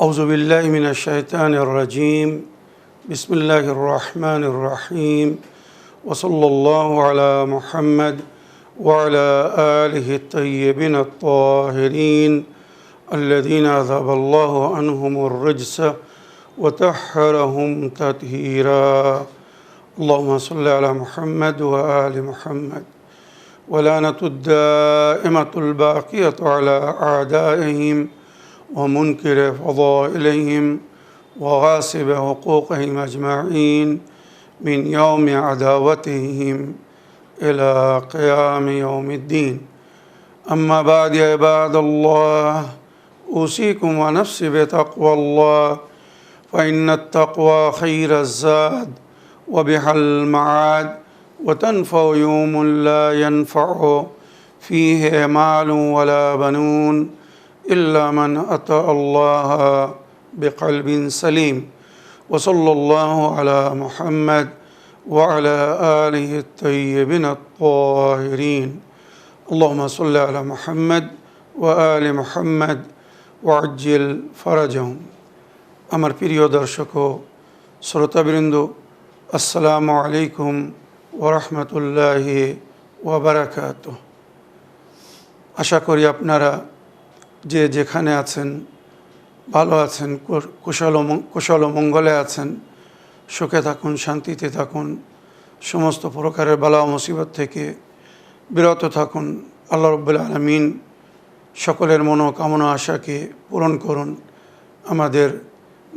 أعوذ بالله من الشيطان الرجيم بسم الله الرحمن الرحيم وصلى الله على محمد وعلى آله الطيبين الطاهرين الذين أذهب الله عنهم الرجس وطهرهم تطهيرا اللهم صل على محمد وآل محمد ولعنة الدائمة الباقية على أعدائهم ومنكر فضائلهم وغاصب حقوقهم أجمعين من يوم عداوتهم إلى قيام يوم الدين أما بعد يا عباد الله أوصيكم ونفسي بتقوى الله فإن التقوى خير الزاد وبها المعاد وتنفع يوم لا ينفع فيه مال ولا بنون إلا من أتى الله بقلب سليم وصلى الله على محمد وعلى آله الطيبين الطاهرين اللهم صل على محمد وآل محمد وعجل فرجهم আমার প্রিয় দর্শক ও শ্রোতাবৃন্দ আসসালামু আলাইকুম ওয়া রাহমাতুল্লাহি ওয়া বারাকাতুহু। আশা করি আপনারা যে যেখানে আছেন ভালো আছেন, কুশল ও মঙ্গলে আছেন, সুখে থাকুন, শান্তিতে থাকুন, সমস্ত প্রকারের বালা ও মুসিবত থেকে বিরত থাকুন। আল্লাহ রাব্বুল আলামিন সকলের মনোকামনা আশাকে পূরণ করুন। আমাদের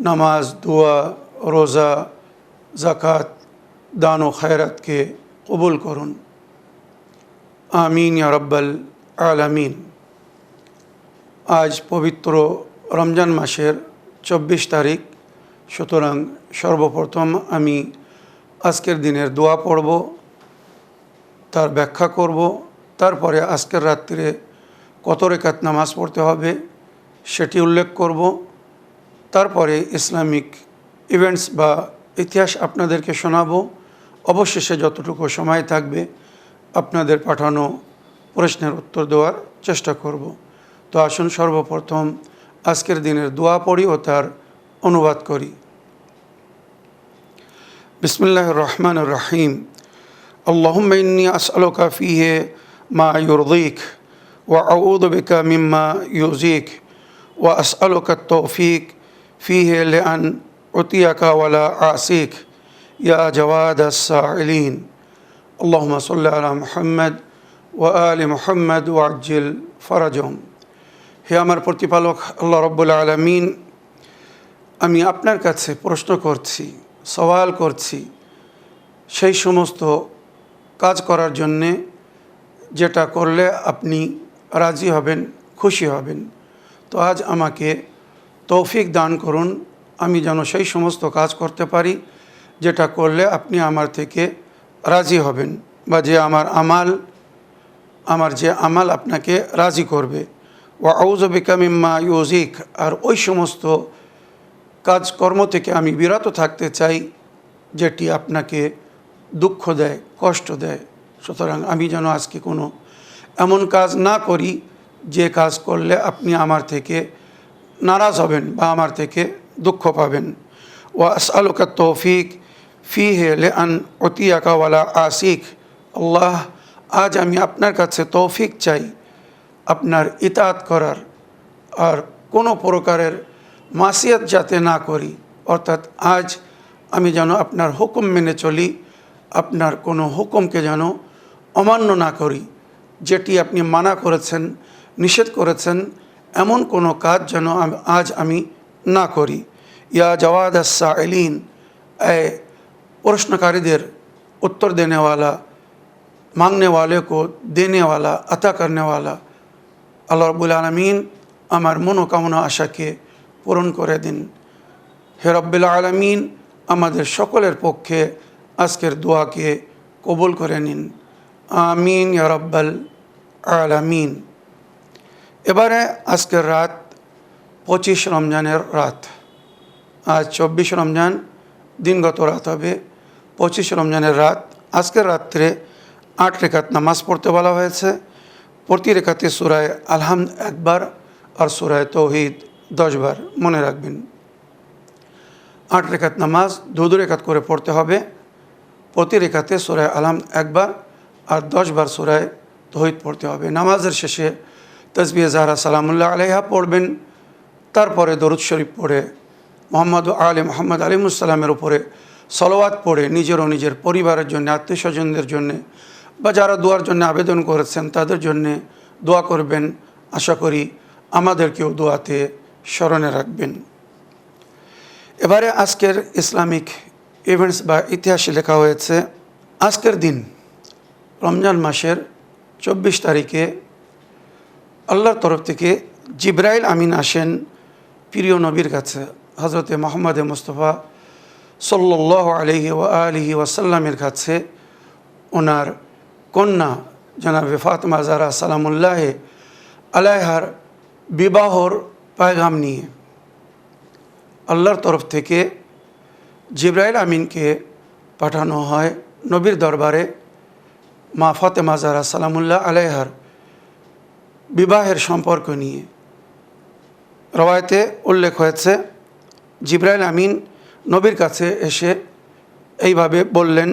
নামাজ, দোয়া, রোজা, যাকাত, দান ও খায়রাতকে কবুল করুন। আমিন ইয়া রাব্বাল আলামিন। আজ পবিত্র রমজান মাসের 24 তারিখ, সুতরাং সর্বপ্রথম আমি আজকের দিনের দোয়া পড়ব, তার ব্যাখ্যা করব, তারপরে আজকের রাত্রে কত রাকাত নামাজ পড়তে হবে সেটি উল্লেখ করব, তারপরে ইসলামিক ইভেন্টস বা ইতিহাস আপনাদেরকে শোনাবো। অবশেষে যতটুকু সময় থাকবে আপনাদের পাঠানো প্রশ্নের উত্তর দেওয়ার চেষ্টা করব। তো আসুন সর্বপ্রথম আজকের দিনের দোয়া পড়ি ও তার অনুবাদ করি। বিসমিল্লাহির রহমানির রহিম। আল্লাহুম্মা ইন্নী আসআলুকা ফীহি মা ইউরদীক ওয়া আউযু বিকা মিম্মা ইউযীক ওয়া আসআলুকা আত-তাওফীক ফীহি লিআন উতিয়াকা ওয়া লা আসিক ইয়া জাওয়াদ আস-সাইলিন। আল্লাহুম্মা সাল্লি আলা মুহাম্মদ ওয়া আলি মুহাম্মদ ওয়া আজ্জিল ফারাজাহুম। হে আমার প্রতিপালক আল্লাহ রাব্বুল আলামিন, আমি আপনার কাছে প্রশ্ন করছি, সওয়াল করছি সেই সমস্ত কাজ করার জন্যে যেটা করলে আপনি রাজি হবেন, খুশি হবেন। তো আজ আমাকে তৌফিক দান করুন, আমি যেন সেই সমস্ত কাজ করতে পারি যেটা করলে আপনি আমার থেকে রাজি হবেন, বা যে আমার যে আমাল আপনাকে রাজি করবে। ওয়া আউযু বিকা মিম্মা ইউযীক, আর ওই সমস্ত কাজকর্ম থেকে আমি বিরত থাকতে চাই যেটি আপনাকে দুঃখ দেয়, কষ্ট দেয়। সুতরাং আমি যেন আজকে কোনো এমন কাজ না করি যে কাজ করলে আপনি আমার থেকে নারাজ হবেন বা আমার থেকে দুঃখ পাবেন। ওয়া আসআলুকা আত-তাওফীক ফীহি লিআন উতিয়াকা ওয়া লা আসিক। আল্লাহ, আজ আমি আপনার কাছে তৌফিক চাই আপনার ইতাআত করার, আর কোনো প্রকারের মাসিয়াত যাতে না করি। অর্থাৎ আজ আমি যেন আপনার হুকুম মেনে চলি, আপনার কোনো হুকুমকে যেন অমান্য না করি, যেটি আপনি মানা করেছেন, নিষেধ করেছেন, এমন কোনো কাজ যেন আজ আমি না করি। ইয়া জাওয়াদ আস-সাইলিন, এ প্রশ্নকারীদের उत्तर देने वाला, मांगने वाले को देने वाला, अता करने वाला আল্লাহ রাব্বুল আলামিন আমার মনোকামনা আশাকে পূরণ করে দিন। হে রাব্বুল আলামিন, আমাদের সকলের পক্ষে আজকের দোয়াকে কবুল করে নিন। আমিন ইয়া রাব্বাল আলামিন। এবারে আজকের রাত 25 রমজানের রাত। আজ 24 রমজান দিনগত রাত হবে, 25 রমজানের রাত। আজকের রাত্রে 8 রাকাত নামাজ পড়তে বলা হয়েছে। প্রতি রেখাতে সূরা আল-হামদ একবার আর সূরা তাওহীদ 10 বার, মনে রাখবেন। 8 রেখাত নামাজ 2 রেখাত করে পড়তে হবে। প্রতি রেখাতে সূরা আলাম একবার আর 10 বার সূরা তৌহিদ পড়তে হবে। নামাজের শেষে তাসবিহ জাহরা সালামুল্লাহ আলাইহা পড়বেন। তারপরে দরুদ শরীফ পড়ে মোহাম্মদ আলী মোহাম্মদ আলিমুসসালামের উপরে সলাওয়াত পড়ে নিজের ও নিজের পরিবারের জন্য, আত্মীয় স্বজনদের জন্যে বা যারা দোয়ার জন্য আবেদন করেছেন তাদের জন্যে দোয়া করবেন। আশা করি আমাদেরকেও দোয়াতে স্মরণে রাখবেন। এবারে আজকের ইসলামিক ইভেন্টস বা ইতিহাসে লেখা হয়েছে, আজকের দিন রমজান মাসের 24 তারিখে আল্লাহর তরফ থেকে জিবরাইল আমিন আসেন প্রিয় নবীর কাছে, হজরতে মোহাম্মদ মুস্তফা সাল্লাল্লাহু আলাইহি ওয়া আলিহি ওয়াসাল্লামের কাছে ওনার কন্যা জনাবে ফাতেমা জাহরা সালামুল্লাহ আলাইহার বিবাহর পায়গাম নিয়ে। আল্লাহর তরফ থেকে জিবরাইল আমিনকে পাঠানো হয় নবীর দরবারে মা ফাতেমা জাহরা সালামুল্লাহ আলাইহার বিবাহের সম্পর্ক নিয়ে। রওয়ায়েতে উল্লেখ হয়েছে, জিবরাইল আমিন নবীর কাছে এসে এইভাবে বললেন,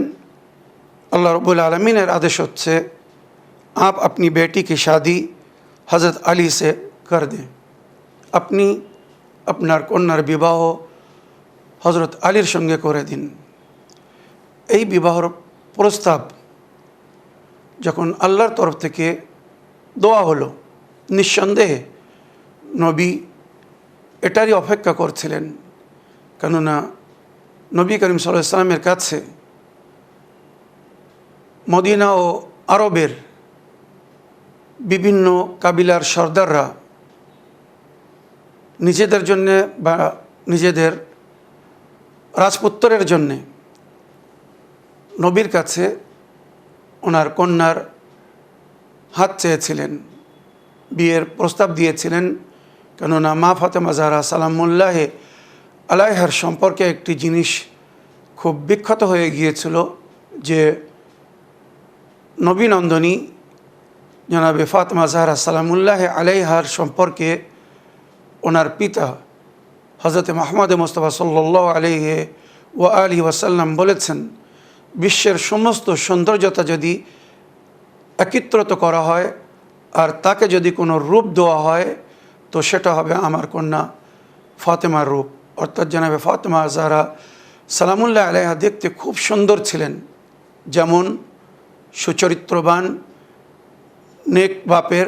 আল্লাহ রব্বুল আলমিনের আদেশ হচ্ছে, आप अपनी बेटी की शादी हज़रत अली से कर दें। আপনি আপনার কন্যার বিবাহ হজরত আলীর সঙ্গে করে দিন। এই বিবাহর প্রস্তাব যখন আল্লাহর তরফ থেকে দোয়া হলো, নিঃসন্দেহে নবী এটারই অপেক্ষা করছিলেন। কেননা নবী করিম সাল্লাল্লাহু আলাইহি ওয়াসাল্লামের কাছে মদিনা ও আরবের বিভিন্ন কাবিলার সর্দাররা নিজেদের জন্যে বা নিজেদের রাজপুত্রের জন্যে নবীর কাছে ওনার কন্যার হাত চেয়েছিলেন, বিয়ের প্রস্তাব দিয়েছিলেন। কেননা মা ফাতেমা জাহরা সালামুল্লাহ আলাইহার সম্পর্কে একটি জিনিস খুব বিখ্যাত হয়ে গিয়েছিল যে নবী নন্দনী জনাবে ফাতেমা জাহরা সালামুল্লাহ আলাইহার সম্পর্কে ওনার পিতা হজরত মুহাম্মদ মুস্তাফা সাল্লাল্লাহু আলাইহি ওয়া আলিহি ওয়াসাল্লাম বলেছেন, বিশ্বের সমস্ত সৌন্দর্যতা যদি একত্রিত করা হয় আর তাকে যদি কোনো রূপ দেওয়া হয় তো সেটা হবে আমার কন্যা ফাতেমার রূপ। অর্থাৎ জনাবে ফাতেমা জাহরা সালামুল্লাহ আলাইহা দেখতে খুব সুন্দর ছিলেন, যেমন সুচরিত্রবান, নেক বাপের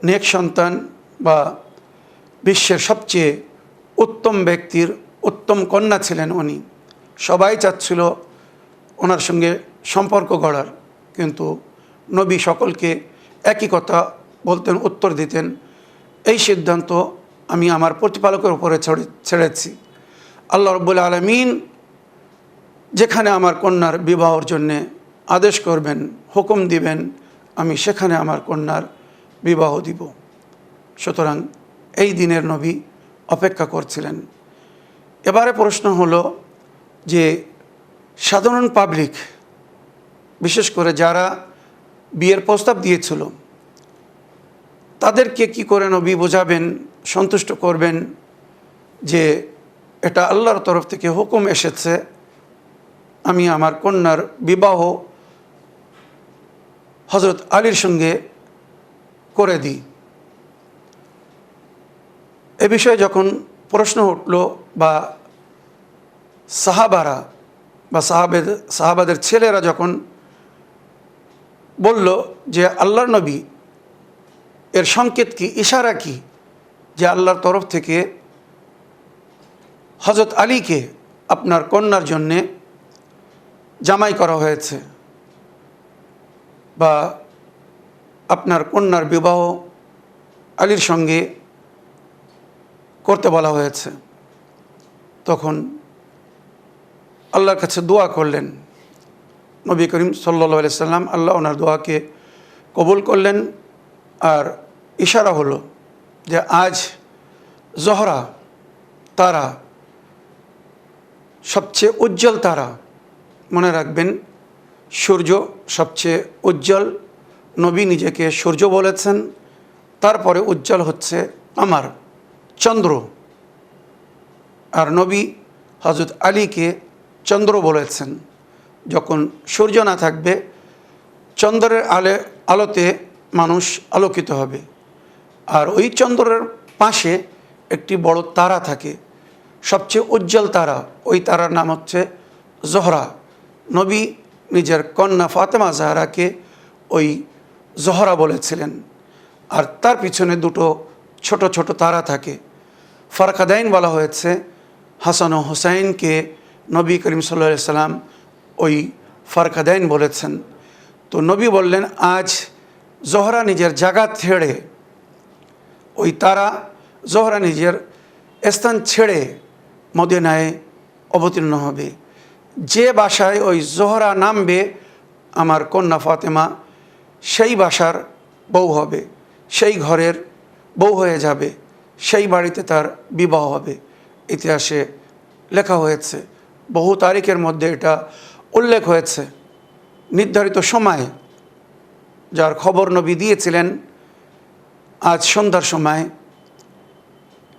নেক সন্তান বা বিশ্বের সবচেয়ে উত্তম ব্যক্তির উত্তম কন্যা ছিলেন উনি। সবাই চাচ্ছিল ওনার সঙ্গে সম্পর্ক গড়ার, কিন্তু নবী সকলকে একই কথা বলতেন, উত্তর দিতেন, এই সিদ্ধান্ত আমি আমার প্রতিপালকের উপরে ছেড়েছি। আল্লাহ রব্বুল আলামিন যেখানে আমার কন্যার বিবাহর জন্যে আদেশ করবেন, হুকুম দিবেন, আমি সেখানে আমার কন্যার বিবাহ দিব। সুতরাং এই দিনের নবী অপেক্ষা করছিলেন। এবারে প্রশ্ন হলো যে সাধারণ পাবলিক, বিশেষ করে যারা বিয়ের প্রস্তাব দিয়েছিল, তাদেরকে কি করে নবী বোঝাবেন, সন্তুষ্ট করবেন যে এটা আল্লাহর তরফ থেকে হুকুম এসেছে, আমি আমার কন্যার বিবাহ হজরত আলীর সঙ্গে করে দিই। এ বিষয়ে যখন প্রশ্ন উঠল বা সাহাবারা বা সাহাবাদের ছেলেরা যখন বলল যে আল্লাহর নবী, এর সংকেত কি, ইশারা কি যে আল্লাহর তরফ থেকে হজরত আলীকে আপনার কন্যার জন্যে জামাই করা হয়েছে বা আপনার কন্যার বিবাহ আলীর সঙ্গে করতে বলা হয়েছে, তখন আল্লাহর কাছে দোয়া করলেন নবী করিম সাল্লাল্লাহু আলাইহি সাল্লাম। আল্লাহ ওনার দোয়াকে কবুল করলেন। আর ইশারা হলো যে আজ জোহরা তারা সবচেয়ে উজ্জ্বল তারা, মনে রাখবেন সূর্য সবচেয়ে উজ্জ্বল, নবী নিজেকে সূর্য বলেছেন, তারপরে উজ্জ্বল হচ্ছে আমার চন্দ্র, আর নবী হজরত আলীকে চন্দ্র বলেছেন। যখন সূর্য না থাকবে, চন্দ্রের আলোতে মানুষ আলোকিত হবে। আর ওই চন্দ্রের পাশে একটি বড় তারা থাকে, সবচেয়ে উজ্জ্বল তারা, ওই তারার নাম হচ্ছে জোহরা। নবী নিজের কন্যা ফাতেমা জাহরাকে ওই জোহরা বলেছিলেন। আর তার পিছনে দুটো ছোট ছোট তারা থাকে, ফারকাদাইন বলা হয়েছে। হাসান ও হুসাইনকে নবী করিম সাল্লাল্লাহু আলাইহি সাল্লাম ওই ফারকাদাইন বলেছেন। তো নবী বললেন, আজ জোহরা নিজের জায়গা ছেড়ে, ওই তারা জোহরা নিজের স্থান ছেড়ে মদিনায় অবতীর্ণ হবে। যে বাসায় ওই জোহরা নামবে, আমার কন্যা ফাতেমা সেই বাসার বউ হবে, সেই ঘরের বউ হয়ে যাবে, সেই বাড়িতে তার বিবাহ হবে। ইতিহাসে লেখা হয়েছে, বহু তারিখের মধ্যে এটা উল্লেখ হয়েছে। নির্ধারিত সময় যার খবর নবী দিয়েছিলেন, আজ সন্ধ্যার সময়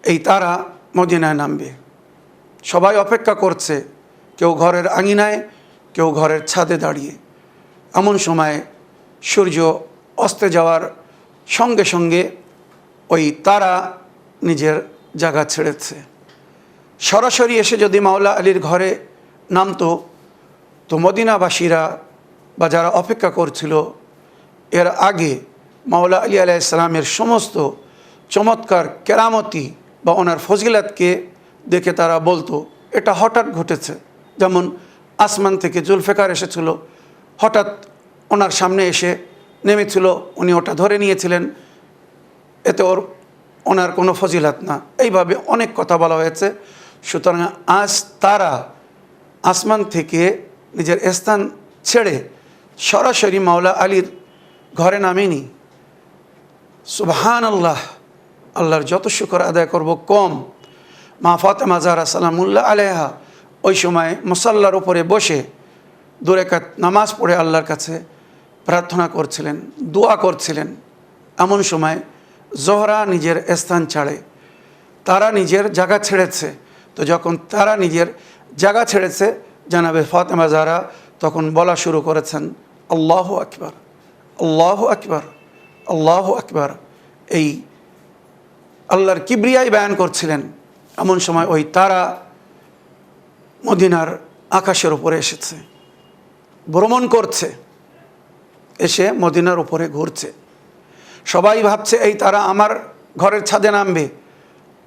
এই তারা মদিনায় নামবে। সবাই অপেক্ষা করছে, কেউ ঘরের আঙিনায়, কেউ ঘরের ছাদে দাঁড়িয়ে। এমন সময় সূর্য অস্তে যাওয়ার সঙ্গে সঙ্গে ওই তারা নিজের জায়গা ছেড়েছে। সরাসরি এসে যদি মাওলা আলীর ঘরে নামতো, তো মদিনাবাসীরা বা যারা অপেক্ষা করছিল, এর আগে মাওলা আলী আলাইহিস সালামের সমস্ত চমৎকার কেরামতি বা ওনার ফজিলাতকে দেখে তারা বলতো এটা হঠাৎ ঘটেছে। যেমন আসমান থেকে জুলফিকার এসেছিল, হঠাৎ ওনার সামনে এসে নেমেছিল, উনি ওটা ধরে নিয়েছিলেন, এতে ওনার কোনো ফজিলাত না। এইভাবে অনেক কথা বলা হয়েছে। সুতরাং আজ তারা আসমান থেকে নিজের স্থান ছেড়ে সরাসরি মাওলা আলীর ঘরে নামেনি। সুবহানাল্লাহ, আল্লাহর যত শুকর আদায় করব কম। মা ফাতেমা জাহরা সালামুল্লাহ আলাইহা ওই সময় মুসাল্লার উপরে বসে 2 রাকাত নামাজ পড়ে আল্লাহর কাছে প্রার্থনা করছিলেন, দোয়া করছিলেন। এমন সময় জোহরা নিজের স্থান ছাড়ে, তারা নিজের জায়গা ছেড়েছে। তো যখন তারা নিজের জায়গা ছেড়েছে, জানাবে ফাতেমা জাহরা তখন বলা শুরু করেছেন, আল্লাহু আকবার, আল্লাহু আকবার, আল্লাহু আকবার। এই আল্লাহর কিবরিয়াই বয়ান করছিলেন। এমন সময় ওই তারা মদিনার আকাশের উপরে এসেছে, ভ্রমণ করছে, এসে মদিনার উপরে ঘুরছে। সবাই ভাবছে এই তারা আমার ঘরের ছাদে নামবে,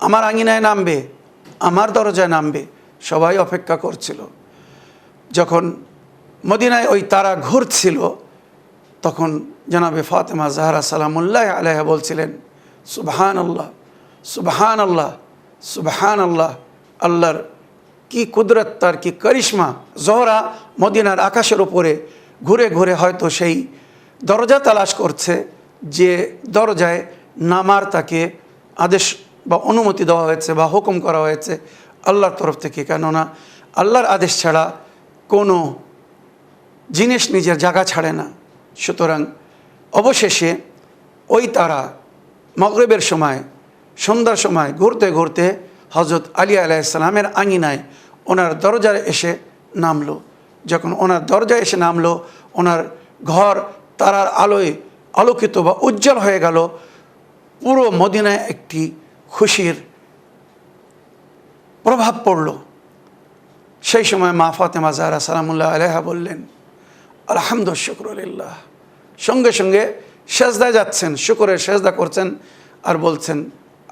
আমার আঙিনায় নামবে, আমার দরজায় নামবে। সবাই অপেক্ষা করছিল। যখন মদিনায় ওই তারা ঘুরছিল, তখন জনাবে ফাতেমা জাহরা সালামুল্লাহ আলাইহা বলছিলেন, সুবহানাল্লাহ, সুবহানাল্লাহ, সুবহানাল্লাহ। আল্লাহর কি কুদরত, তার কি করিশ্মা। জোহরা মদিনার আকাশের উপরে ঘুরে ঘুরে হয়তো সেই দরজা তালাশ করছে, যে দরজায় নামার তাকে আদেশ বা অনুমতি দেওয়া হয়েছে বা হুকুম করা হয়েছে আল্লাহর তরফ থেকে। কেননা আল্লাহর আদেশ ছাড়া কোনো জিনিস নিজের জায়গা ছাড়ে না। সুতরাং অবশেষে ওই তারা মাগরিবের সময়, সন্ধ্যার সময় ঘুরতে ঘুরতে হজরত আলী আলাইহিস সালামের আঙিনায় ওনার দরজায় এসে নামলো। যখন ওনার দরজায় এসে নামলো, ওনার ঘর তারার আলোয় আলোকিত বা উজ্জ্বল হয়ে গেল। পুরো মদিনায় একটি খুশির প্রভাব পড়ল। সেই সময় মা ফাতেমা জাহরা সালামুল্লাহ আলাইহা বললেন, আলহামদু শুকরুলিল্লাহ। সঙ্গে সঙ্গে সেজদায় যাচ্ছেন, শুকরের সেজদা করছেন আর বলছেন,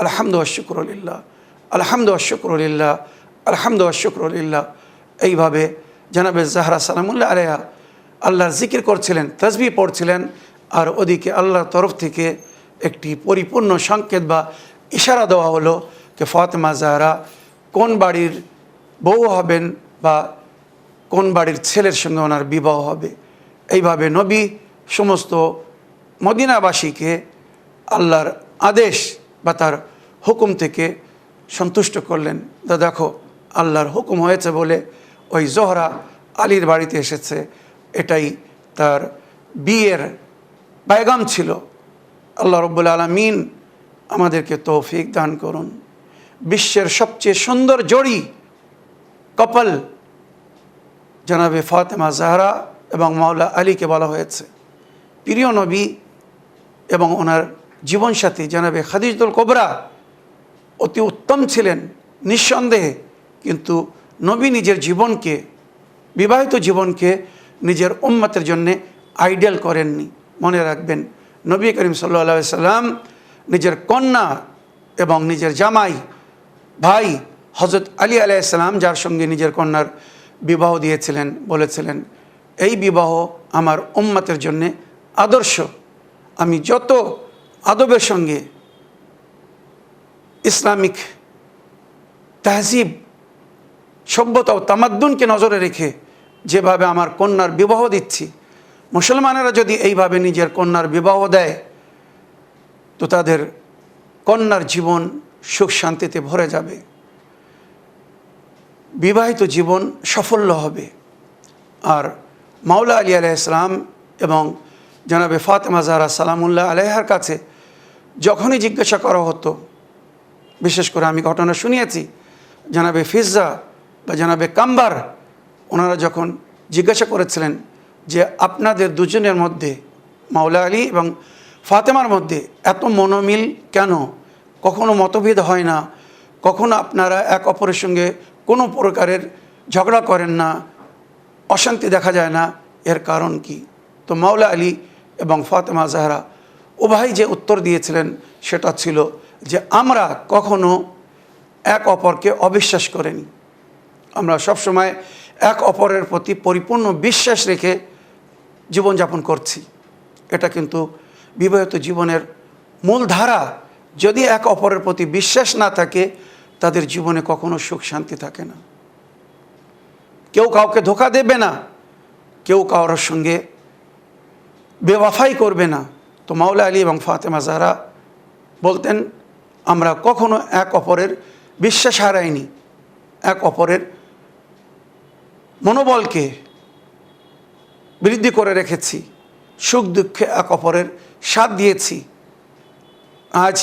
আলহামদু শুকরুলিল্লাহ, আলহামদু শুকরুলিল্লাহ, আলহামদু শুকরুলিল্লাহ। এইভাবে জনাবে জাহরা সালামুল্লাহ আলাইহা আল্লাহর জিকির করছিলেন, তাসবিহ পড়ছিলেন। আর ওদিকে আল্লাহর তরফ থেকে একটি পরিপূর্ণ সংকেত বা ইশারা দেওয়া হলো যে ফাতেমা জাহরা কোন বাড়ির বউ হবেন বা কোন বাড়ির ছেলের সঙ্গে ওনার বিবাহ হবে। এইভাবে নবী সমস্ত মদিনাবাসীকে আল্লাহর আদেশ বা তার হুকুম থেকে সন্তুষ্ট করলেন। দেখো, আল্লাহর হুকুম হয়েছে বলে ওই জোহরা আলীর বাড়িতে এসেছে, এটাই তার বিয়ের পেগাম ছিল। আল্লাহ রব্বুল আলামিন আমাদেরকে তৌফিক দান করুন। বিশ্বের সবচেয়ে সুন্দর জড়ি কপল জনাবে ফাতেমা জাহরা এবং মাওলা আলীকে বলা হয়েছে। প্রিয় নবী এবং ওনার জীবনসাথী জনাবে খাদিজাতুল কুবরা অতি উত্তম ছিলেন নিঃসন্দেহে, কিন্তু নবী নিজের জীবনকে, বিবাহিত জীবনকে নিজের উম্মতের জন্যে আইডিয়াল করেননি। মনে রাখবেন, নবী করিম সাল্লাল্লাহু আলাইহি সাল্লাম নিজের কন্যা এবং নিজের জামাই ভাই হযরত আলী আলাইহিস সালাম, যার সঙ্গে নিজের কন্যার বিবাহ দিয়েছিলেন, বলেছিলেন এই বিবাহ আমার উম্মতের জন্যে আদর্শ। আমি যত আদবের সঙ্গে ইসলামিক তাহজিব, সভ্যতা ও তামাদ্দুনকে নজরে রেখে যেভাবে আমার কন্যার বিবাহ দিচ্ছি, মুসলমানেরা যদি এইভাবে নিজের কন্যার বিবাহ দেয় তো তাদের কন্যার জীবন সুখ শান্তিতে ভরে যাবে, বিবাহিত জীবন সাফল্য হবে। আর মাওলা আলী আলাইহিস সালাম এবং জনাবে ফাতেমা জাহরা সালামুল্লাহ আলাইহার কাছে যখনই জিজ্ঞাসা করা হতো, বিশেষ করে আমি ঘটনা শুনিয়েছি, জনাবে ফিজ্জা বা জনাবে কাম্বার, ওনারা যখন জিজ্ঞাসা করেছিলেন যে আপনাদের দুজনের মধ্যে, মাওলা আলী এবং ফাতেমার মধ্যে এত মনোমিল কেন, কখনো মতভেদ হয় না, কখনো আপনারা এক অপরের সঙ্গে কোনো প্রকারের ঝগড়া করেন না, অশান্তি দেখা যায় না, এর কারণ কি? তো মাওলা আলী এবং ফাতেমা জাহরা উভয় যে উত্তর দিয়েছিলেন সেটা ছিল যে আমরা কখনো এক অপরকে অবিশ্বাস করিনি, আমরা সবসময় এক অপরের প্রতি পরিপূর্ণ বিশ্বাস রেখে জীবনযাপন করছি। এটা কিন্তু বিবাহিত জীবনের মূল ধারা। যদি এক অপরের প্রতি বিশ্বাস না থাকে তাদের জীবনে কখনো সুখ শান্তি থাকে না। কেউ কাউকে ধোঁকা দেবে না, কেউ কারোর সঙ্গে বেওয়াফাই করবে না। তো মাওলা আলী এবং ফাতেমা জাহরা বলতেন আমরা কখনো এক অপরের বিশ্বাস হারাইনি, এক অপরের মনোবলকে বৃদ্ধি করে রেখেছি, সুখ দুঃখে এক অপরের সাথ দিয়েছি। আজ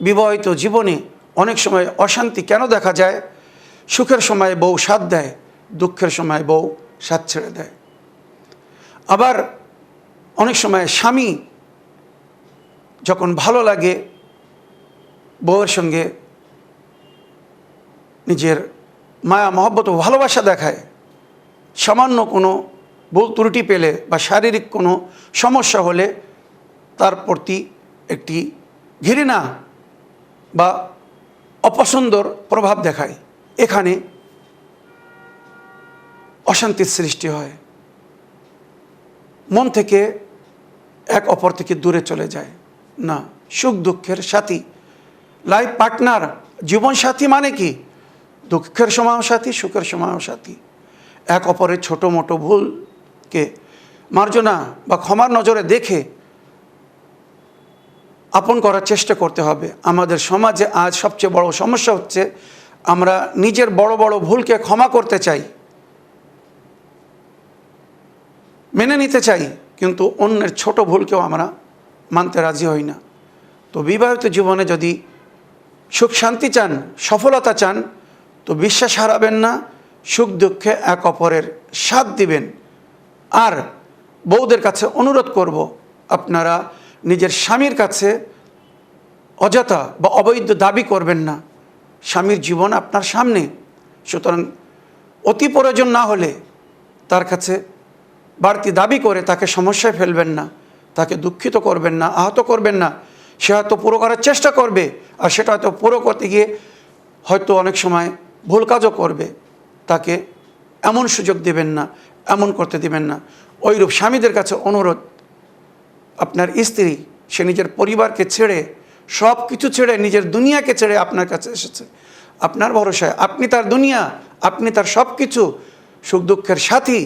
বিবাহিত জীবনে অনেক সময় অশান্তি কেন দেখা যায়? সুখের সময় বউ সাথ দেয়, দুঃখের সময় বউ সাথ ছেড়ে দেয়। আবার অনেক সময় স্বামী যখন ভালো লাগে বউয়ের সঙ্গে নিজের মায়া মহব্বত ও ভালোবাসা দেখায়, সামান্য কোনো ভুল ত্রুটি পেলে বা শারীরিক কোনো সমস্যা হলে তার প্রতি একটি ঘৃণা বা অপছন্দর প্রভাব দেখায়, এখানে অশান্তির সৃষ্টি হয়, মন থেকে এক অপর থেকে দূরে চলে যায়। না, সুখ দুঃখের সাথী, লাইফ পার্টনার, জীবন সাথী মানে কি? দুঃখের সময়ও সাথী, সুখের সময়ও সাথী। এক অপরের ছোটো মোটো ভুলকে মার্জনা বা ক্ষমার নজরে দেখে আপন করার চেষ্টা করতে হবে। আমাদের সমাজে আজ সবচেয়ে বড় সমস্যা হচ্ছে আমরা নিজের বড় বড় ভুলকে ক্ষমা করতে চাই, মেনে নিতে চাই, কিন্তু অন্যের ছোট ভুলকেও আমরা মানতে রাজি হই না। তো বিবাহিত জীবনে যদি সুখ শান্তি চান, সফলতা চান, তো বিশ্বাস হারাবেন না, সুখ দুঃখে এক অপরের সাথ দিবেন। আর বউদের কাছে অনুরোধ করব, আপনারা নিজের স্বামীর কাছে অযথা বা অবৈধ দাবি করবেন না। স্বামীর জীবন আপনার সামনে, সুতরাং অতি প্রয়োজন না হলে তার কাছে বাড়তি দাবি করে তাকে সমস্যায় ফেলবেন না, তাকে দুঃখিত করবেন না, আহত করবেন না। সে হয়তো পুরো করার চেষ্টা করবে, আর সেটা হয়তো পুরো করতে গিয়ে হয়তো অনেক সময় ভুল কাজও করবে। তাকে এমন সুযোগ দেবেন না, এমন করতে দেবেন না। ওইরূপ স্বামীদের কাছে অনুরোধ, আপনার স্ত্রী সে নিজের পরিবারকে ছেড়ে, সব কিছু ছেড়ে, নিজের দুনিয়াকে ছেড়ে আপনার কাছে এসেছে, আপনার ভরসায়। আপনি তার দুনিয়া, আপনি তার সব কিছু, সুখ দুঃখের সাথী।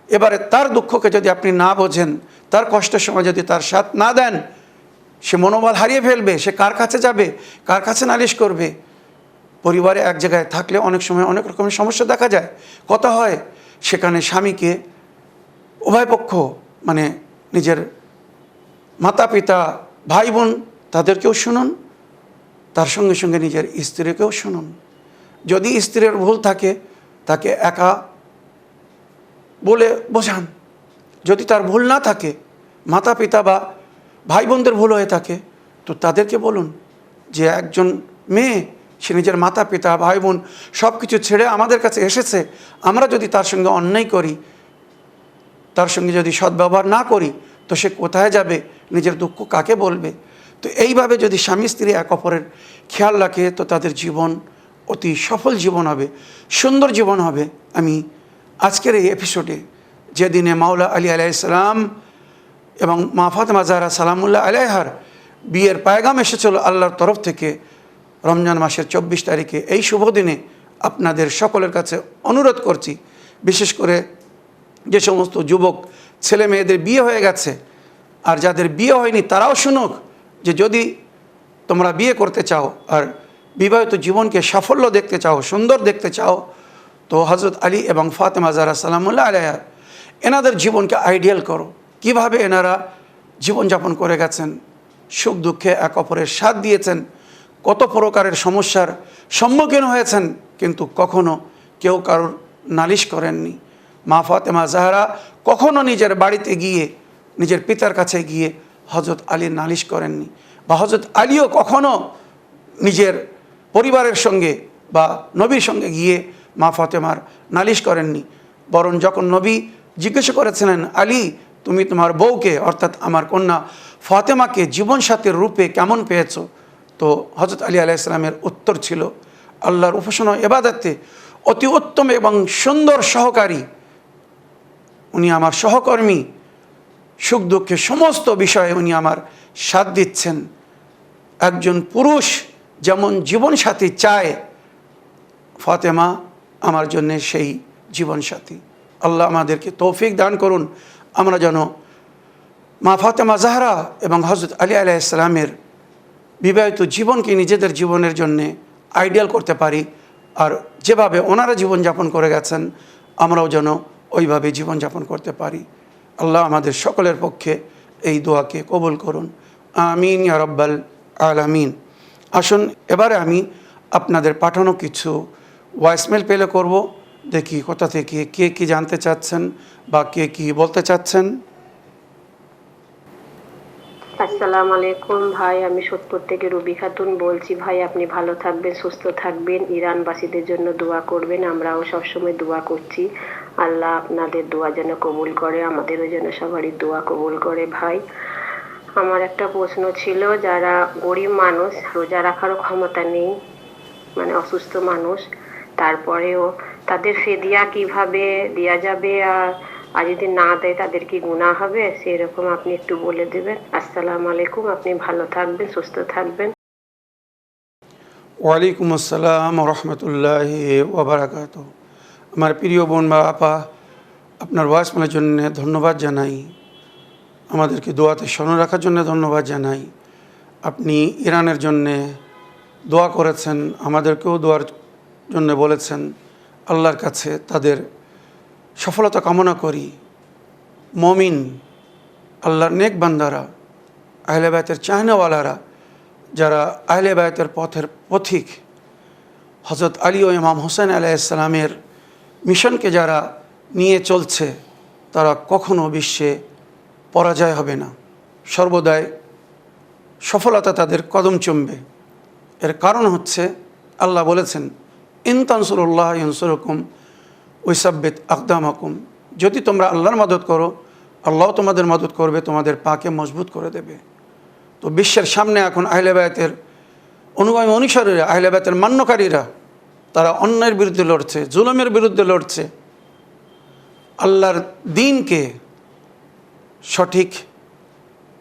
এবারে তার দুঃখকে যদি আপনি না বোঝেন, তার কষ্টের সময় যদি তার সাথ না দেন, সে মনোবল হারিয়ে ফেলবে। সে কার কাছে যাবে, কার কাছে নালিশ করবে? পরিবারে এক জায়গায় থাকলে অনেক সময় অনেক রকমের সমস্যা দেখা যায়, কথা হয়। সেখানে স্বামীকে উভয় পক্ষ, মানে নিজের মাতা পিতা, ভাই বোন, তাদেরকেও শুনুন, তার সঙ্গে সঙ্গে নিজের স্ত্রীকেও শুনুন। যদি স্ত্রীর ভুল থাকে তাকে একা বলে বোঝান। যদি তার ভুল না থাকে, মাতা পিতা বা ভাই বোনদের ভুল হয়ে থাকে, তো তাদেরকে বলুন যে একজন মেয়ে সে নিজের মাতা পিতা ভাই বোন সব কিছু ছেড়ে আমাদের কাছে এসেছে, আমরা যদি তার সঙ্গে অন্যায় করি, তার সঙ্গে যদি সদ্ব্যবহার না করি, তো সে কোথায় যাবে, নিজের দুঃখ কাকে বলবে। তো এইভাবে যদি স্বামী স্ত্রী এক অপরের খেয়াল রাখে, তো তাদের জীবন অতি সফল জীবন হবে, সুন্দর জীবন হবে। আমি আজকের এই এপিসোডে, যেদিনে মাওলা আলী আলাইহিসসালাম এবং মা ফাতেমা জাহরা সালামুল্লাহ আলাইহার বিয়ের পায়গাম এসেছিল আল্লাহর তরফ থেকে, রমজান মাসের 24 তারিখে, এই শুভ দিনে আপনাদের সকলের কাছে অনুরোধ করছি, বিশেষ করে যে সমস্ত যুবক ছেলে মেয়েদের বিয়ে হয়ে গেছে আর যাদের বিয়ে হয়নি তারাও শুনুক, যে যদি তোমরা বিয়ে করতে চাও আর বিবাহিত জীবনকে সাফল্য দেখতে চাও, সুন্দর দেখতে চাও, তো হজরত আলী এবং ফাতেমা জাহরা সালামুল্লাহ আলাইহা এনাদের জীবনকে আইডিয়াল করো। কিভাবে এনারা জীবনযাপন করে গেছেন, সুখ দুঃখে এক অপরের সাথ দিয়েছেন, কত প্রকারের সমস্যার সম্মুখীন হয়েছেন, কিন্তু কখনো কেউ কারোর নালিশ করেননি। মা ফাতেমা জাহরা কখনো নিজের বাড়িতে গিয়ে, নিজের পিতার কাছে গিয়ে হজরত আলীর নালিশ করেননি, বা হজরত আলীও কখনো নিজের পরিবারের সঙ্গে বা নবীর সঙ্গে গিয়ে মা ফাতেমার নালিশ করেননি। বরং যখন নবী জিজ্ঞাসা করেছিলেন, আলী তুমি তোমার বউকে অর্থাৎ আমার কন্যা ফাতেমাকে জীবনসাথীর রূপে কেমন পেয়েছ, তো হজরত আলী আলাইহিস সালামের উত্তর ছিল, আল্লাহর উপাসনা ইবাদতে অতি উত্তম এবং সুন্দর সহকারী, উনি আমার সহকর্মী, সুখ দুঃখে সমস্ত বিষয়ে উনি আমার সাথ দিচ্ছেন। একজন পুরুষ যেমন জীবনসাথী চায়, ফাতেমা আমার জন্যে সেই জীবনসাথী। আল্লাহ আমাদেরকে তৌফিক দান করুন, আমরা যেন মা ফাতেমা জাহরা এবং হজরত আলী আলাইহিস সালামের বিবাহিত জীবনকে নিজেদের জীবনের জন্যে আইডিয়াল করতে পারি, আর যেভাবে ওনারা জীবনযাপন করে গেছেন আমরাও যেন ওইভাবে জীবনযাপন করতে পারি। আল্লাহ আমাদের সকলের পক্ষে এই দোয়াকে কবুল করুন, আমিন ইয়া রাব্বাল আলামিন। আসুন এবারে আমি আপনাদের পাঠানো কিছু ভয়েসমেল পেলে করব, দেখি কোথা থেকে কে কী জানতে চাচ্ছেন বা কে কী বলতে চাচ্ছেন। আসসালামু আলাইকুম ভাই, আমি সোদপুর থেকে রুবি খাতুন বলছি। ভাই আপনি ভালো থাকবেন, সুস্থ থাকবেন, ইরানবাসীদের জন্য দোয়া করবেন, আমরাও সবসময় দোয়া করছি। আল্লাহ আপনাদের দোয়া যেন কবুল করে, আমাদেরও যেন সবারই দোয়া কবুল করে। ভাই আমার একটা প্রশ্ন ছিল, যারা গরিব মানুষ, রোজা রাখারও ক্ষমতা নেই, মানে অসুস্থ মানুষ, তারপরেও তাদের ফিদিয়া কিভাবে দেওয়া যাবে, আর যদি না দেয় তাদের কি গুনাহ হবে, সেরকম আপনি একটু বলে দেবেন। আসসালামু আলাইকুম, আপনি ভালো থাকবেন, সুস্থ থাকবেন। ওয়ালাইকুম আসসালাম রহমতুল্লাহি ওয়া বারাকাতুহু। আমার প্রিয় বোন বা আপা, আপনার ভয়েসমেলের জন্য ধন্যবাদ জানাই, আমাদেরকে দোয়াতে স্মরণ রাখার জন্য ধন্যবাদ জানাই। আপনি ইরানের জন্যে দোয়া করেছেন, আমাদেরকেও দোয়ার জন্য বলেছেন। আল্লাহর কাছে তাদের সফলতা কামনা করি। মমিন, আল্লাহর নেক বান্দারা, আহলে বায়তের চাহনাওয়ালারা, যারা আহলে বায়তের পথের পথিক, হজরত আলী ও ইমাম হোসেন আলাইহিস সালামের মিশনকে যারা নিয়ে চলছে, তারা কখনো বিশ্বে পরাজয় হবে না, সর্বদাই সফলতা তাদের কদম চুমবে। এর কারণ হচ্ছে আল্লাহ বলেছেন, ইন তানসুরুল্লাহ ইয়ানসুরকুম ওয়াইসাব্বিত আকদামাকুম, যদি তোমরা আল্লাহর মদদ করো, আল্লাহ তোমাদের মদদ করবে, তোমাদের পাকে মজবুত করে দেবে। তো বিশ্বের সামনে এখন আহলে বায়তের অনুগামী অনুসারীরা, আহলে বায়তের মান্যকারীরা, তারা অন্যায়ের বিরুদ্ধে লড়ছে, জুলুমের বিরুদ্ধে লড়ছে, আল্লাহর দ্বীনকে, সঠিক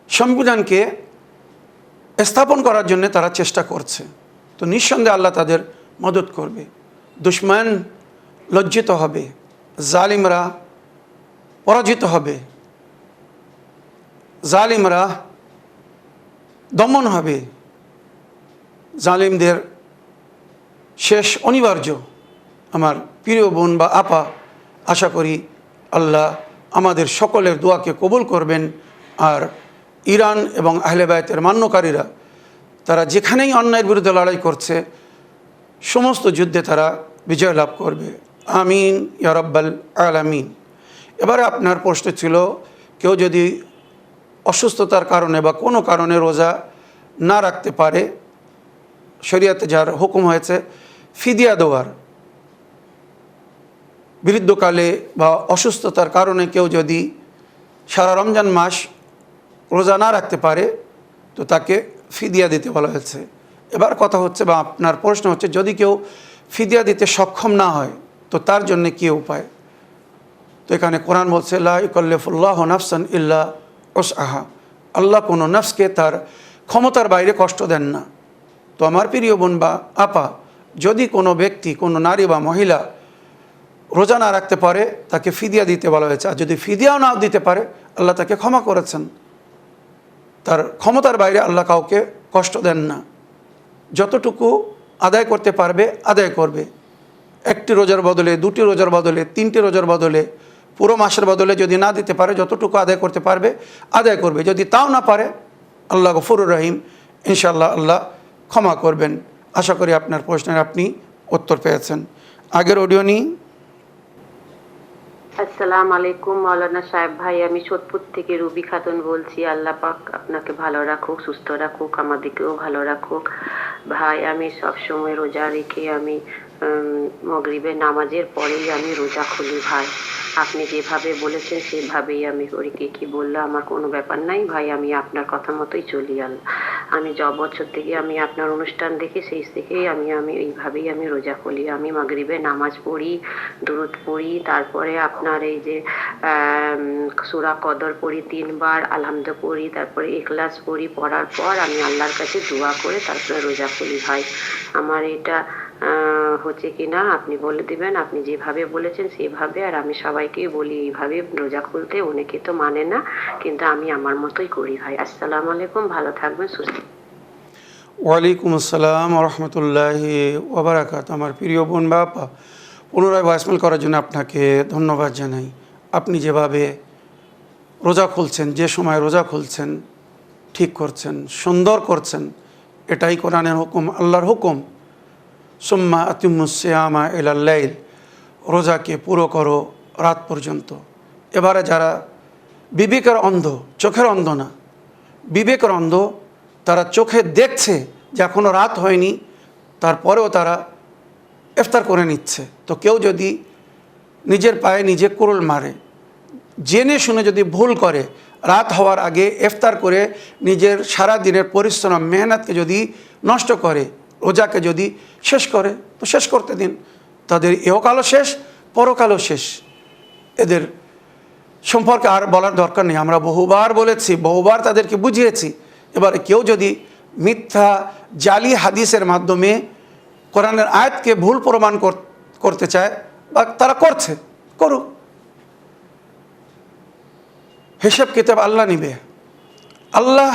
সংবিধানকে স্থাপন করার জন্য তারা চেষ্টা করছে। তো নিঃসন্দেহে আল্লাহ তাদের মদত করবে। দুশমন লজ্জিত হবে, জালিমরা পরাজিত হবে, জালিমরা দমন হবে, জালিমদের শেষ অনিবার্য। আমার প্রিয় বোন বা আপা, আশা করি আল্লাহ আমাদের সকলের দোয়াকে কবুল করবেন, আর ইরান এবং আহলে বায়তের মান্যকারীরা তারা যেখানেই অন্যায়ের বিরুদ্ধে লড়াই করছে সমস্ত যুদ্ধে তারা বিজয় লাভ করবে। আমিন ইয়া রাব্বাল আলামিন। এবারে আপনার প্রশ্ন ছিল, কেউ যদি অসুস্থতার কারণে বা কোনো কারণে রোজা না রাখতে পারে, শরীয়তে যার হুকুম হয়েছে ফিদিয়া দেওয়ার, বৃদ্ধকালে বা অসুস্থতার কারণে কেউ যদি সারা রমজান মাস রোজা না রাখতে পারে তো তাকে ফিদিয়া দিতে বলা হয়েছে। এবার কথা হচ্ছে বা আপনার প্রশ্ন হচ্ছে, যদি কেউ ফিদিয়া দিতে সক্ষম না হয় তো তার জন্য কী উপায়? তো এখানে কোরআন বলছে, লা ইউকাল্লিফুল্লাহু নাফসান ইল্লা উসআহা। আল্লাহ কোনো নফসকে তার ক্ষমতার বাইরে কষ্ট দেন না। তো আমার প্রিয় বোন বা আপা, যদি কোনো ব্যক্তি, কোনো নারী বা মহিলা রোজা না রাখতে পারে তাকে ফিদিয়া দিতে বলা হয়েছে। আর যদি ফিদিয়াও না দিতে পারে আল্লাহ তাকে ক্ষমা করেছেন। তার ক্ষমতার বাইরে আল্লাহ কাউকে কষ্ট দেন না। যতটুকু আদায় করতে পারবে আদায় করবে। একটি রোজার বদলে, দুটি রোজার বদলে, তিনটি রোজার বদলে, পুরো মাসের বদলে যদি না দিতে পারে যতটুকু আদায় করতে পারবে আদায় করবে। যদি তাও না পারে আল্লাহ গফুরুর রহিম, ইনশাআল্লাহ আল্লাহ ক্ষমা করবেন। আশা করি আপনার প্রশ্নের আপনি উত্তর পেয়েছেন। আগের অডিও নিই। আসসালামু আলাইকুম মাওলানা সাহেব ভাই, আমি সোদপুর থেকে রুবি খাতুন বলছি। আল্লাহ পাক আপনাকে ভালো রাখুক, সুস্থ রাখুক, আমাদেরকেও ভালো রাখুক। ভাই আমি সব সময় রোজা রেখে আমি মাগরিবের নামাজের পরেই আমি রোজা খুলি ভাই। আপনি যেভাবে বলেছেন সেভাবেই আমি করি। কি বললো আমার কোনো ব্যাপার নাই ভাই, আমি আপনার কথা মতোই চলি। আল্লাহ, আমি বছর থেকে আমি আপনার অনুষ্ঠান দেখি, সেই থেকেই আমি এইভাবেই আমি রোজা খুলি। আমি মাগরিবের নামাজ পড়ি, দুরূদ পড়ি, তারপরে আপনার এই যে সূরা কদর পড়ি 3 বার, আলহামদুলিল্লাহ পড়ি, তারপরে ইখলাস পড়ি। পড়ার পর আমি আল্লাহর কাছে দোয়া করে তারপরে রোজা খুলি ভাই। আমার এটা হচ্ছে কি না আপনি বলে দিবেন, আপনি যেভাবে বলেছেন সেভাবে। আর আমি সবাইকেই বলি এইভাবে রোজা খুলতে। অনেকে তো মানে না, কিন্তু আমি আমার মতোই করি ভাই। আসসালামু আলাইকুম, ভালো থাকবেন, সুস্থ। ওয়ালাইকুম আসসালাম রহমতুল্লাহি ওবারাকাত। আমার প্রিয় বোন বা আপা, পুনরায় ভয়েসমেল করার জন্য আপনাকে ধন্যবাদ জানাই। আপনি যেভাবে রোজা খুলছেন, যে সময় রোজা খুলছেন, ঠিক করছেন, সুন্দর করছেন। এটাই কোরআনের হুকুম, আল্লাহর হুকুম। সুম্মা আতিম্মুস সিয়ামা ইলাল লাইল, রোজাকে পুরো করো রাত পর্যন্ত। এবারে যারা বিবেকের অন্ধ, চোখের অন্ধ না, বিবেকের অন্ধ, তারা চোখে দেখছে যে এখনও রাত হয়নি, তারপরেও তারা ইফতার করে নিচ্ছে। তো কেউ যদি নিজের পায়ে নিজে কুড়ুল মারে, জেনে শুনে যদি ভুল করে, রাত হওয়ার আগে ইফতার করে নিজের সারা দিনের পরিশ্রম মেহনতকে যদি নষ্ট করে, রোজাকে যদি শেষ করে, তো শেষ করতে দিন। তাদের ইহকালও শেষ, পরকালও শেষ। এদের সম্পর্কে আর বলার দরকার নেই। আমরা বহুবার বলেছি, বহুবার তাদেরকে বুঝিয়েছি। এবারে কেউ যদি মিথ্যা জালি হাদিসের মাধ্যমে কোরআনের আয়াতকে ভুল প্রমাণ করতে চায়, বা তারা করছে, করুক। হিসাব কিতাব আল্লাহ নিবে। আল্লাহ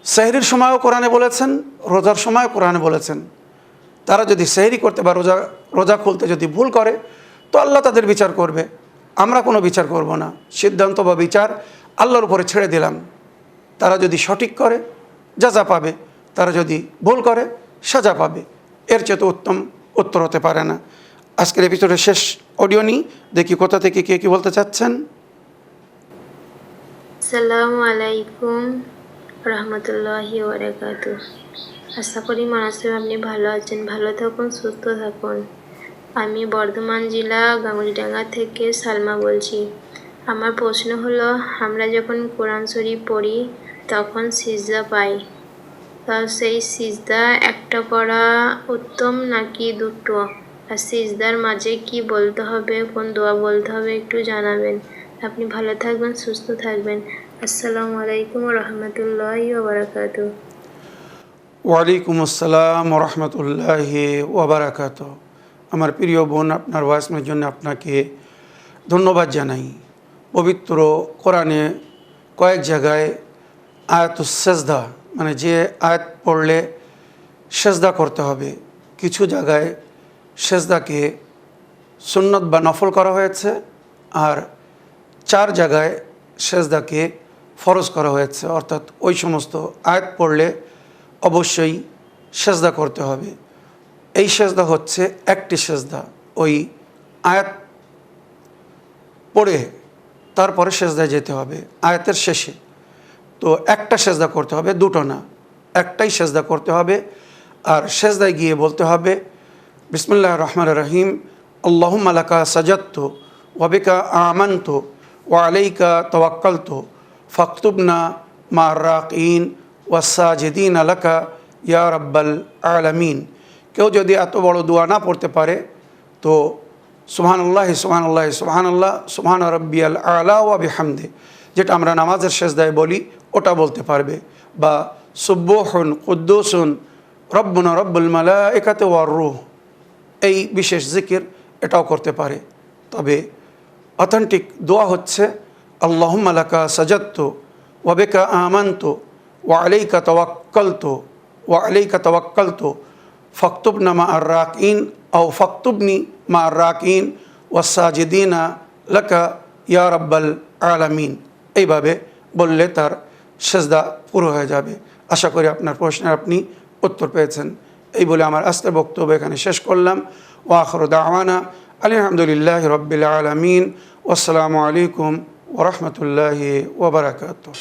সেহরির সময়ও কোরআনে বলেছেন, রোজার সময়ও কোরআনে বলেছেন। তারা যদি সেহরি করতে বা রোজা খুলতে যদি ভুল করে তো আল্লাহ তাদের বিচার করবে। আমরা কোনো বিচার করব না। সিদ্ধান্ত বা বিচার আল্লাহর উপরে ছেড়ে দিলাম। তারা যদি সঠিক করে যাজা পাবে, তারা যদি ভুল করে সাজা পাবে। এর চেয়ে তো উত্তম উত্তর হতে পারে না। আজকের এপিসোডের শেষ অডিও নিই, দেখি কোথা থেকে কে কী বলতে চাচ্ছেন। আসসালামু আলাইকুম রহমতুল্লাহি ওয়া বারাকাতুহু। আশা করি মানুষের আপনি ভালো আছেন, ভালো থাকুন, সুস্থ থাকুন। আমি বর্ধমান জেলা গাঙ্গুলিডাঙ্গা থেকে সালমা বলছি। আমার প্রশ্ন হলো, আমরা যখন কোরআন শরীফ পড়ি তখন সিজদা পাই, তা সেই সিজদা একটা করা উত্তম নাকি দুটো? আর সিজদার মাঝে কি বলতে হবে, কোন দোয়া বলতে হবে একটু জানাবেন। আপনি ভালো থাকবেন, সুস্থ থাকবেন। আসসালামু আলাইকুম রহমতুল্লাহি ওয়া বারাকাতুহু। ওয়ালাইকুম আসসালাম রহমতুল্লাহি ওবরাকাত। আমার প্রিয় বোন, আপনার ভয়েসমের জন্য আপনাকে ধন্যবাদ জানাই। পবিত্র কোরআনে কয়েক জায়গায় আয়াতুস সেজদা, মানে যে আয়াত পড়লে সেজদা করতে হবে, কিছু জায়গায় সেজদাকে সুন্নত বা নফল করা হয়েছে, আর 4 জায়গায় সেজদাকে ফরজ করা হয়েছে, অর্থাৎ ওই সমস্ত আয়াত পড়লে অবশ্যই সেজদা করতে হবে। এই সেজদা হচ্ছে একটি সেজদা, ওই আয়াত পড়ে তারপরে সেজদায় যেতে হবে আয়াতের শেষে। তো একটা সেজদা করতে হবে, দুটো না, একটাই সেজদা করতে হবে। আর সেজদায় গিয়ে বলতে হবে বিসমিল্লাহির রহমানির রহিম, আল্লাহুম্মা লাকা সাজাদতু ওয়া বিকা আমানতু ওয়া আলাইকা তাওয়াক্কালতু ফাকতুবনা মা'আর রাকিন ওয়াস সাজিদিন লাকা ইয়া রাব্বাল আলামিন। কেউ যদি এত বড় দোয়া না পড়তে পারে তো সুবহানাল্লাহ সুবহানাল্লাহ সুবহানাল্লাহ সুবহান রাব্বিয়াল আলা ওয়া বিহামদি, যেটা আমরা নামাজের সেজদায় বলি, ওটা বলতে পারবে। বা সুব্বুহুন কুদ্দুসুন রব্বুনা রব্বুল মালাইকাতি ওয়ার রূহ, এই বিশেষ জিকির এটাও করতে পারে। তবে অথেন্টিক দোয়া হচ্ছে আল্লাহুম্মা লাকা সাজাদতু ওয়া বিকা আমানতু ওয়া আলাইকা তাওয়াক্কালতু ওয়া আলাইকা তাওয়াক্কালতু ফাকতুবনা মা'আর রাকিন আও ফাকতুবনি মা'আর রাকিন ওয়াস সাজিদিনা লাকা ইয়া রাব্বাল আলামিন। এইভাবে বললে তার সেজদা পুরো হয়ে যাবে। আশা করি আপনার প্রশ্নের আপনি উত্তর পেয়েছেন। এই বলে আমার আজকের বক্তব্য এখানে শেষ করলাম। ওয়া আখিরু দাওয়ানা আলহামদুলিল্লাহি রাব্বিল আলামিন। ওয়াসসালামু আলাইকুম ওয়া রাহমাতুল্লাহি ওয়া বারাকাতুহু।